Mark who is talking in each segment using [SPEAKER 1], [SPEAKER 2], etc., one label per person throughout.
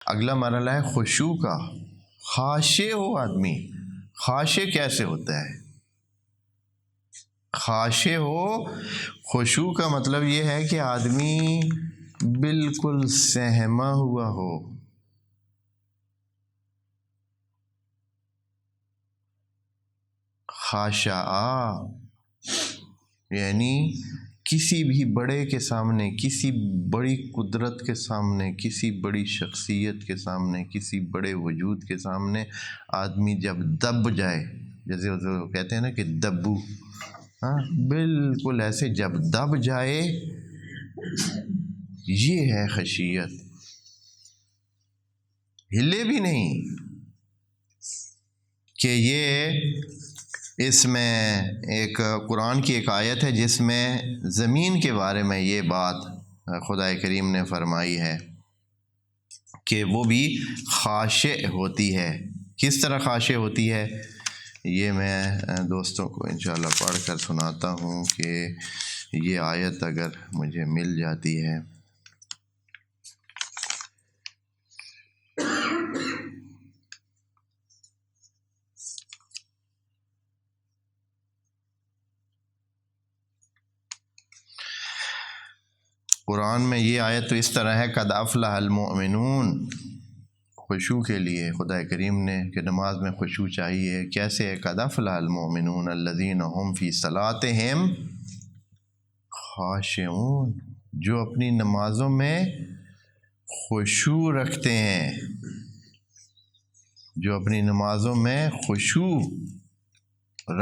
[SPEAKER 1] اگلا مرحلہ ہے خشوع کا. خاشع ہو آدمی. خاشع کیسے ہوتا ہے؟ خاشع ہو، خشوع کا مطلب یہ ہے کہ آدمی بالکل سہما ہوا ہو. خاشعہ یعنی کسی بھی بڑے کے سامنے، کسی بڑی قدرت کے سامنے، کسی بڑی شخصیت کے سامنے، کسی بڑے وجود کے سامنے آدمی جب دب جائے، جیسے کہتے ہیں نا کہ دبو، ہاں بالکل ایسے جب دب جائے، یہ ہے خشیت. ہلے بھی نہیں. کہ یہ اس میں ایک قرآن کی ایک آیت ہے جس میں زمین کے بارے میں یہ بات خدا کریم نے فرمائی ہے کہ وہ بھی خاشع ہوتی ہے. کس طرح خاشع ہوتی ہے یہ میں دوستوں کو انشاءاللہ پڑھ کر سناتا ہوں کہ یہ آیت اگر مجھے مل جاتی ہے. قرآن میں یہ آیت تو اس طرح ہے، قد افلح المؤمنون. خشوع کے لیے خدا کریم نے کہ نماز میں خشوع چاہیے. کیسے ہے؟ قد افلح المؤمنون الذین هم فی صلاتہم خاشعون. جو اپنی نمازوں میں خشوع رکھتے ہیں، جو اپنی نمازوں میں خشوع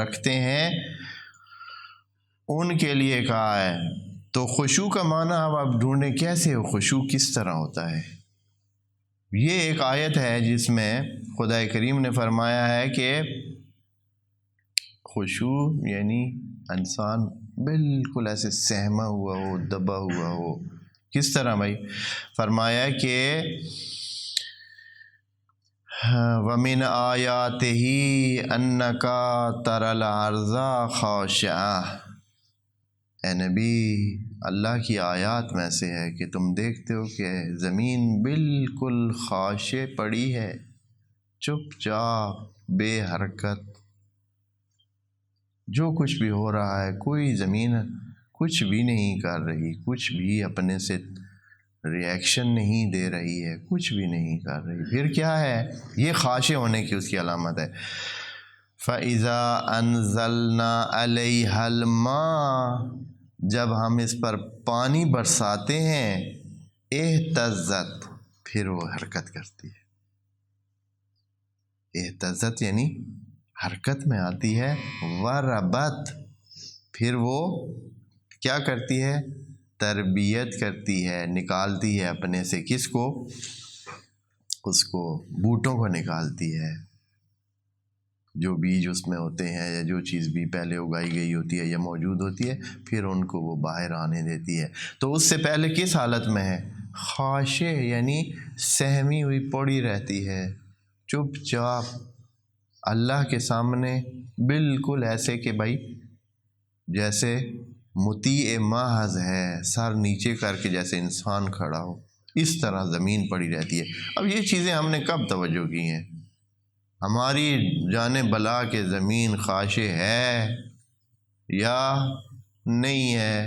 [SPEAKER 1] رکھتے ہیں ان کے لیے کہا ہے. تو خشوع کا معنی آپ ڈھونڈیں کیسے ہو، خشوع کس طرح ہوتا ہے. یہ ایک آیت ہے جس میں خدا کریم نے فرمایا ہے کہ خشوع یعنی انسان بالکل ایسے سہما ہوا ہو، دبا ہوا ہو. کس طرح بھائی؟ فرمایا کہ وَمِنْ آیَاتِهِ أَنَّكَ تَرَى الْأَرْضَ خَاشِعَةً. اے نبی، اللہ کی آیات میں سے ہے کہ تم دیکھتے ہو کہ زمین بالکل خاشع پڑی ہے، چپ چاپ، بے حرکت. جو کچھ بھی ہو رہا ہے، کوئی زمین کچھ بھی نہیں کر رہی، کچھ بھی اپنے سے ری ایکشن نہیں دے رہی ہے، کچھ بھی نہیں کر رہی. پھر کیا ہے؟ یہ خاشع ہونے کی اس کی علامت ہے. فَإِذَا أَنزَلْنَا عَلَيْهَا الْمَاءَ. جب ہم اس پر پانی برساتے ہیں، اہتزت، پھر وہ حرکت کرتی ہے. اہتزت یعنی حرکت میں آتی ہے. وربت، پھر وہ کیا کرتی ہے؟ تربیت کرتی ہے، نکالتی ہے اپنے سے. کس کو؟ اس کو بوٹوں کو نکالتی ہے. جو بیج اس میں ہوتے ہیں یا جو چیز بھی پہلے اگائی گئی ہوتی ہے یا موجود ہوتی ہے، پھر ان کو وہ باہر آنے دیتی ہے. تو اس سے پہلے کس حالت میں ہے؟ خاشع یعنی سہمی ہوئی پڑی رہتی ہے، چپ چاپ اللہ کے سامنے، بالکل ایسے کہ بھائی جیسے مطیع محض ہے، سر نیچے کر کے جیسے انسان کھڑا ہو، اس طرح زمین پڑی رہتی ہے. اب یہ چیزیں ہم نے کب توجہ کی ہیں؟ ہماری جانے بلا کہ زمین خاشع ہے یا نہیں ہے.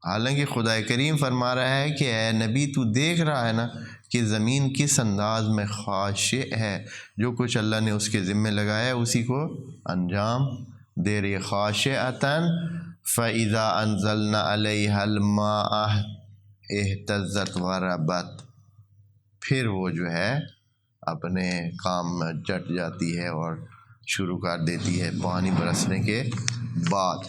[SPEAKER 1] حالانکہ خدا کریم فرما رہا ہے کہ اے نبی تو دیکھ رہا ہے نا کہ زمین کس انداز میں خاشع ہے. جو کچھ اللہ نے اس کے ذمہ لگایا ہے اسی کو انجام دے رہی ہے. خاشعۃ فَإِذَا أَنزَلْنَا عَلَيْهَا الْمَاءَ اهْتَزَّتْ وَرَبَتْ. پھر وہ جو ہے اپنے کام میں جٹ جاتی ہے اور شروع کر دیتی ہے پانی برسنے کے بعد.